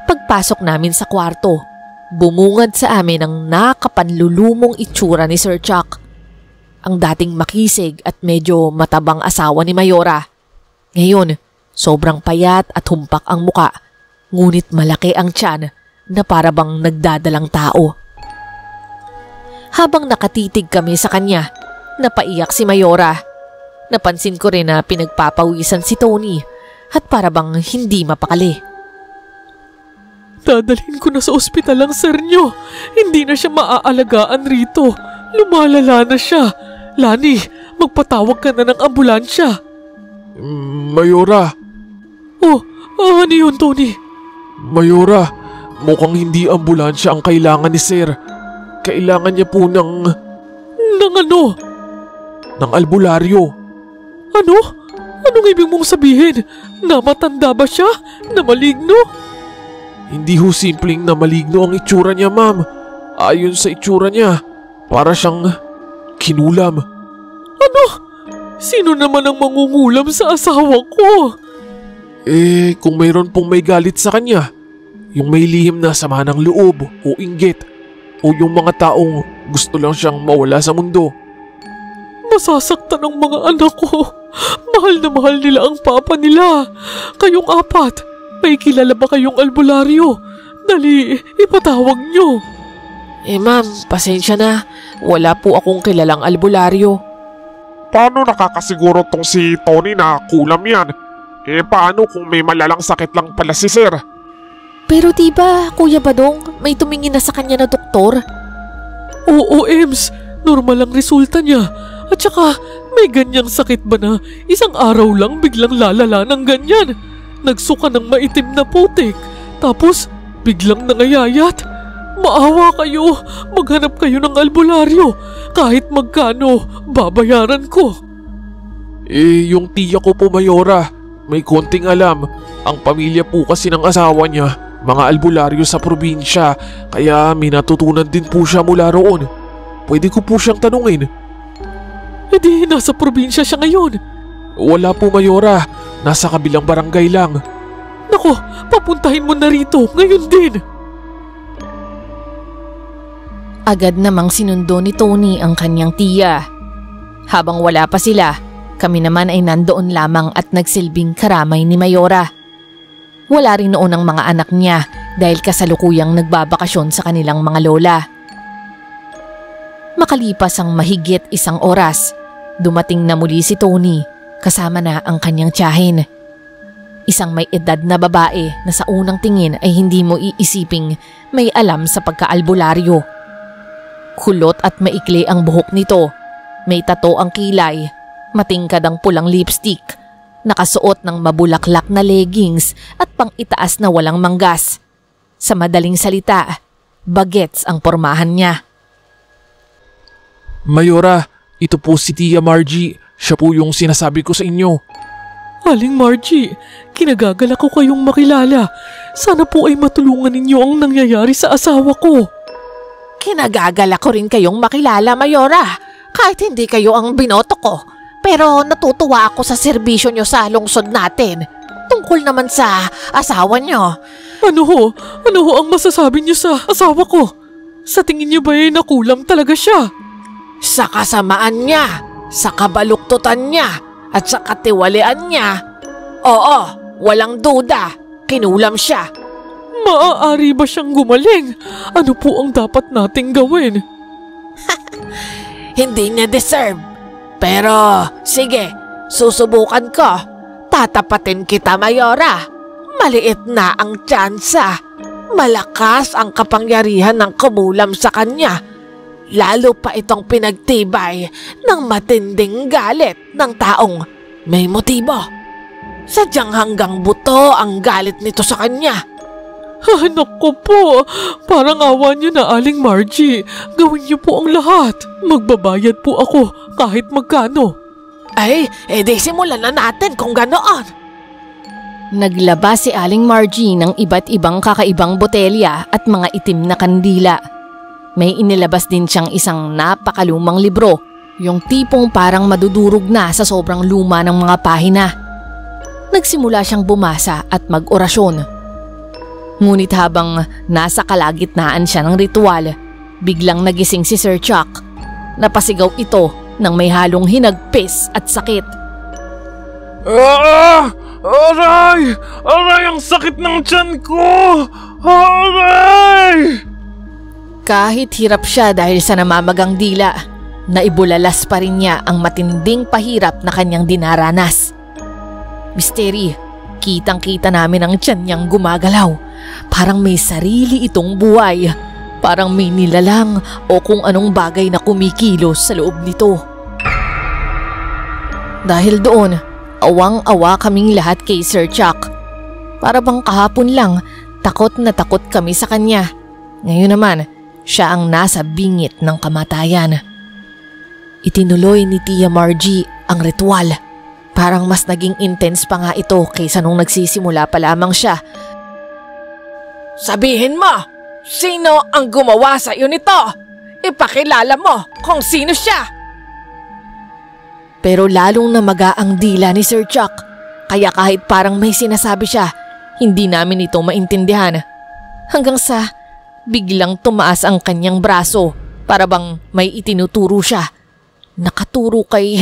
A: Pagpasok namin sa kwarto, bumungad sa amin ang nakapanlulumong itsura ni Sir Chuck. Ang dating makisig at medyo matabang asawa ni Mayora. Ngayon, sobrang payat at humpak ang muka, ngunit malaki ang tiyan na para bang nagdadalang tao. Habang nakatitig kami sa kanya, napaiyak si Mayora. Napansin ko rin na pinagpapawisan si Tony at para bang hindi mapakali.
B: Dadalhin ko na sa ospital ang sir nyo. Hindi na siya maaalagaan rito. Lumalala na siya. Lani, magpatawag ka na ng ambulansya.
C: Mayora.
B: Oh, ano yun, Tony?
C: Mayora, mukhang hindi ambulansya ang kailangan ni sir. Kailangan niya po ng
B: ano?
C: Ng albularyo.
B: Ano? Anong ibig mong sabihin? Namatanda ba siya? Na maligno?
C: Hindi ho simpleng na maligno ang itsura niya, ma'am. Ayon sa itsura niya, para siyang kinulam.
B: Ano? Sino naman ang mangungulam sa asawa ko?
C: Kung mayroon pong may galit sa kanya, yung may lihim na sama ng loob o inggit, o yung mga taong gusto lang siyang mawala sa mundo.
B: Masasaktan ang mga anak ko. Mahal na mahal nila ang papa nila. Kayong apat, may kilala ba kayong albularyo? Dali, ipatawag nyo.
A: Ma'am, pasensya na. Wala po akong kilalang albularyo.
C: Paano nakakasiguro tong si Tony na kulam yan? Paano kung may malalang sakit lang pala si sir?
A: Pero diba, Kuya Badong, may tumingin na sa kanya na doktor?
B: Oo, Ems. Normal ang resulta niya. At saka, may ganyang sakit ba na isang araw lang biglang lalala ng ganyan? Nagsuka ng maitim na putik, tapos biglang nangayayat. Maawa kayo, maghanap kayo ng albularyo. Kahit magkano, babayaran ko.
C: Yung tiya ko po, Mayora, may konting alam. Ang pamilya po kasi ng asawa niya, mga albularyo sa probinsya, kaya may natutunan din po siya mula roon. Pwede ko po siyang tanungin.
B: Nasa probinsya siya ngayon.
C: Wala po, Mayora. Nasa kabilang barangay lang.
B: Nako, papuntahin mo na rito ngayon din.
A: Agad namang sinundo ni Tony ang kanyang tiya. Habang wala pa sila, kami naman ay nandoon lamang at nagsilbing karamay ni Mayora. Wala rin noon ang mga anak niya dahil kasalukuyang nagbabakasyon sa kanilang mga lola. Makalipas ang mahigit 1 oras, dumating na muli si Tony kasama na ang kanyang tiyahin. Isang may edad na babae na sa unang tingin ay hindi mo iisiping may alam sa pagkaalbularyo. Kulot at maikli ang buhok nito, may tato ang kilay, matingkad ang pulang lipstick, nakasuot ng mabulaklak na leggings at pang-itaas na walang manggas. Sa madaling salita, bagets ang pormahan niya.
C: Mayora, ito po si Tia Margie. Siya po yung sinasabi ko sa inyo.
B: Aling Margie, kinagagalak ko kayong makilala. Sana po ay matulungan ninyo ang nangyayari sa asawa ko.
D: Kinagagalak ko rin kayong makilala, Mayora. Kahit hindi kayo ang binoto ko. Pero natutuwa ako sa serbisyo nyo sa lungsod natin. Tungkol naman sa asawa nyo.
B: Ano ho ang masasabi niyo sa asawa ko? Sa tingin niyo ba ay nakulam talaga siya?
D: Sa kasamaan niya, sa kabaluktutan niya, at sa katiwalian niya. Oo, walang duda, kinulam siya.
B: Maaari ba siyang gumaling? Ano po ang dapat nating gawin?
D: Hindi niya deserve. Pero sige, susubukan ko. Tatapatin kita, Mayora. Maliit na ang tsansa. Malakas ang kapangyarihan ng kumulam sa kanya. Lalo pa itong pinagtibay ng matinding galit ng taong may motibo. Sadyang hanggang buto ang galit nito sa kanya.
B: Anak ko po, parang awa niyo na Aling Margie. Gawin niyo po ang lahat. Magbabayad po ako kahit magkano.
D: Ay, edi simulan na natin kung ganoon.
A: Naglabas si Aling Margie ng iba't ibang kakaibang botelya at mga itim na kandila. May inilabas din siyang isang napakalumang libro, yung tipong parang madudurog na sa sobrang luma ng mga pahina. Nagsimula siyang bumasa at mag-orasyon. Ngunit habang nasa kalagitnaan siya ng ritual, biglang nagising si Sir Chuck. Napasigaw ito nang may halong hinagpis at sakit.
C: Aray! Aray, ang sakit ng tiyan ko! Aray!
A: Kahit hirap siya dahil sa namamagang dila, naibulalas pa rin niya ang matinding pahirap na kanyang dinaranas. Misteri, kitang-kita namin ang tiyan niyang gumagalaw. Parang may sarili itong buhay. Parang may nilalang o kung anong bagay na kumikilos sa loob nito. Dahil doon, awang-awa kaming lahat kay Sir Chuck. Para bang kahapon lang, takot na takot kami sa kanya. Ngayon naman, siya ang nasa bingit ng kamatayan. Itinuloy ni Tia Margie ang ritual. Parang mas naging intense pa nga ito kaysa nung nagsisimula pa lamang siya.
D: Sabihin mo, sino ang gumawa sa iyo nito? Ipakilala mo kung sino siya.
A: Pero lalong namaga ang dila ni Sir Chuck, kaya kahit parang may sinasabi siya, hindi namin ito maintindihan. Hanggang sa biglang tumaas ang kanyang braso para bang may itinuturo siya. Nakaturo kay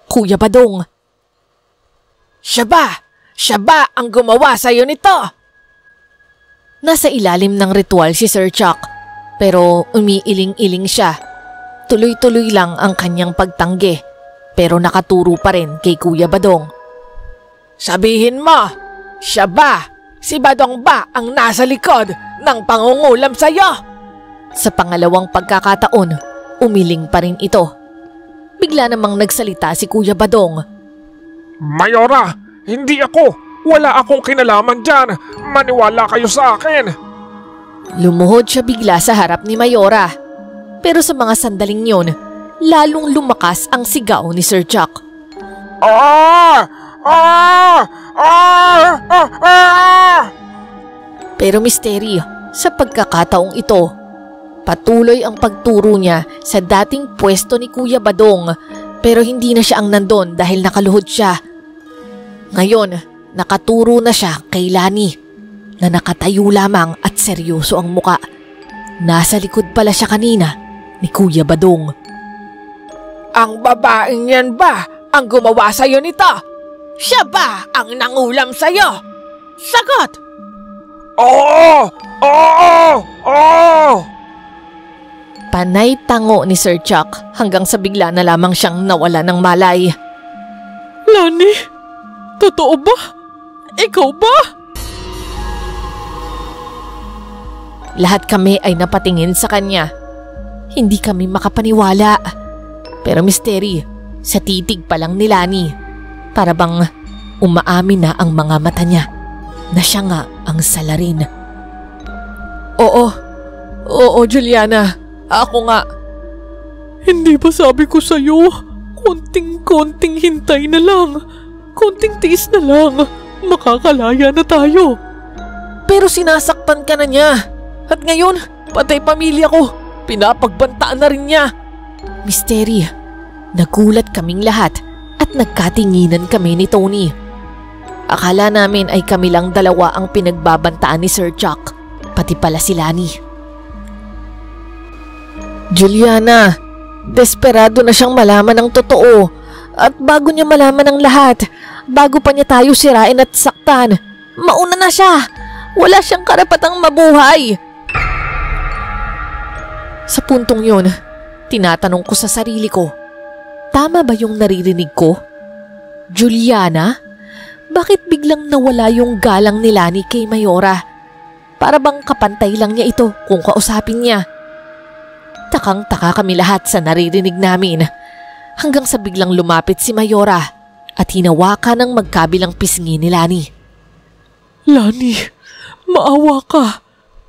A: Kuya Badong.
D: Siya ba ang gumawa sa iyo nito?
A: Nasa ilalim ng ritual si Sir Chuck, pero umiiling-iling siya. Tuloy-tuloy lang ang kanyang pagtanggi, pero nakaturo pa rin kay Kuya Badong.
D: Sabihin mo, siya ba? Si Badong ba ang nasa likod ng pangungulam sa iyo?
A: Sa pangalawang pagkakataon, umiling pa rin ito. Bigla namang nagsalita si Kuya Badong.
C: Mayora, hindi ako. Wala akong kinalaman dyan. Maniwala kayo sa akin.
A: Lumuhod siya bigla sa harap ni Mayora. Pero sa mga sandaling yon, lalong lumakas ang sigaw ni Sir Chuck. Pero misteryo, sa pagkakataong ito, patuloy ang pagturo niya sa dating pwesto ni Kuya Badong, pero hindi na siya ang nandon dahil nakaluhod siya. Ngayon, nakaturo na siya kay Lani na nakatayo lamang at seryoso ang muka. Nasa likod pala siya kanina ni Kuya Badong.
D: Ang babaeng yan ba ang gumawa sa'yo nito? Siya ba ang nangulam sa'yo? Sagot!
C: Oo! Oo! Oo!
A: Panay tango ni Sir Chuck hanggang sa bigla na lamang siyang nawala ng malay.
B: Lani, totoo ba? Ikaw ba?
A: Lahat kami ay napatingin sa kanya. Hindi kami makapaniwala. Pero misteri, sa titig pa lang ni Lani, para bang umaamin na ang mga mata niya na siya nga ang salarin.
B: Oo, Juliana. Ako nga. Hindi ba sabi ko sa'yo? Konting hintay na lang. Konting tiis na lang. Makakalaya na tayo.
A: Pero sinasaktan ka na niya. At ngayon, patay pamilya ko. Pinapagbantaan na rin niya. Misteri, nagulat kaming lahat at nagkatinginan kami ni Tony. Akala namin ay kami lang dalawa ang pinagbabantaan ni Sir Chuck, pati pala si Lani. Juliana, desperado na siyang malaman ang totoo. At bago niya malaman ang lahat, bago pa niya tayo sirain at saktan, mauna na siya. Wala siyang karapatang mabuhay. Sa puntong yun, tinatanong ko sa sarili ko, tama ba yung naririnig ko? Juliana, bakit biglang nawala yung galang ni Lani kay Mayora? Para bang kapantay lang niya ito kung kausapin niya. Takang-taka kami lahat sa naririnig namin hanggang sa biglang lumapit si Mayora at hinawakan ng magkabilang pisngi ni Lani.
B: Lani, maawa ka.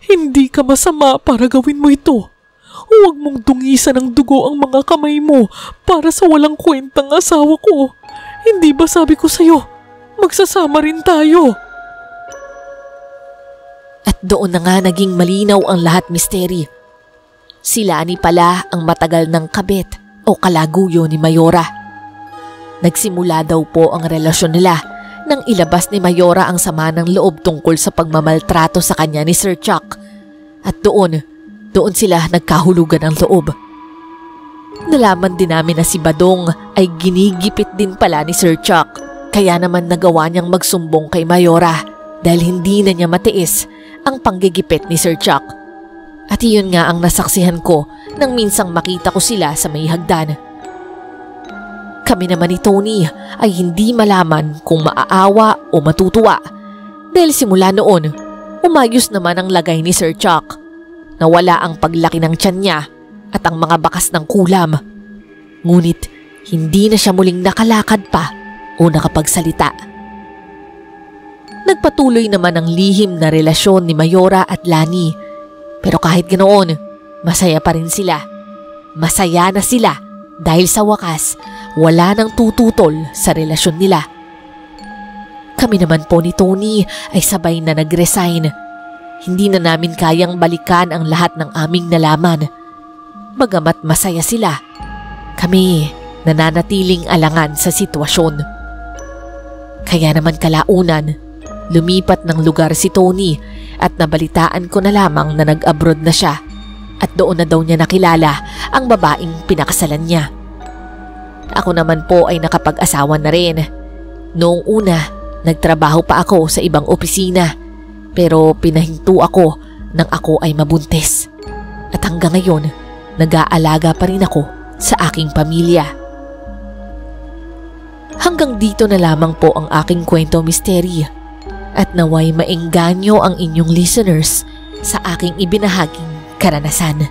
B: Hindi ka masama para gawin mo ito. Huwag mong dungisan ng dugo ang mga kamay mo para sa walang kwentang asawa ko. Hindi ba sabi ko sa'yo, magsasama rin tayo?
A: At doon na nga naging malinaw ang lahat, misteri. Si Lani pala ang matagal ng kabit o kalaguyo ni Mayora. Nagsimula daw po ang relasyon nila nang ilabas ni Mayora ang sama ng loob tungkol sa pagmamaltrato sa kanya ni Sir Chuck. At doon sila nagkahulugan ng loob. Nalaman din namin na si Badong ay ginigipit din pala ni Sir Chuck. Kaya naman nagawa niyang magsumbong kay Mayora dahil hindi na niya matiis ang panggigipit ni Sir Chuck. At iyon nga ang nasaksihan ko nang minsang makita ko sila sa may hagdan. Kami naman ni Tony ay hindi malaman kung maaawa o matutuwa dahil simula noon, umayos naman ang lagay ni Sir Chuck. Nawala ang paglaki ng tiyan niya at ang mga bakas ng kulam. Ngunit hindi na siya muling nakalakad pa o nakapagsalita. Nagpatuloy naman ang lihim na relasyon ni Mayora at Lani. Pero kahit ganoon, masaya pa rin sila. Masaya na sila dahil sa wakas, wala nang tututol sa relasyon nila. Kami naman po ni Tony ay sabay na nag-resign. Hindi na namin kayang balikan ang lahat ng aming nalaman. Bagamat masaya sila, kami nananatiling alangan sa sitwasyon. Kaya naman kalaunan, lumipat ng lugar si Tony at nabalitaan ko na lamang na nag-abroad na siya at doon na daw niya nakilala ang babaeng pinakasalan niya. Ako naman po ay nakapag-asawa na rin. Noong una, nagtrabaho pa ako sa ibang opisina pero pinahinto ako nang ako ay mabuntis. At hanggang ngayon, nag-aalaga pa rin ako sa aking pamilya. Hanggang dito na lamang po ang aking kwento, misteri. At naway maengganyo ang inyong listeners sa aking ibinahaging karanasan.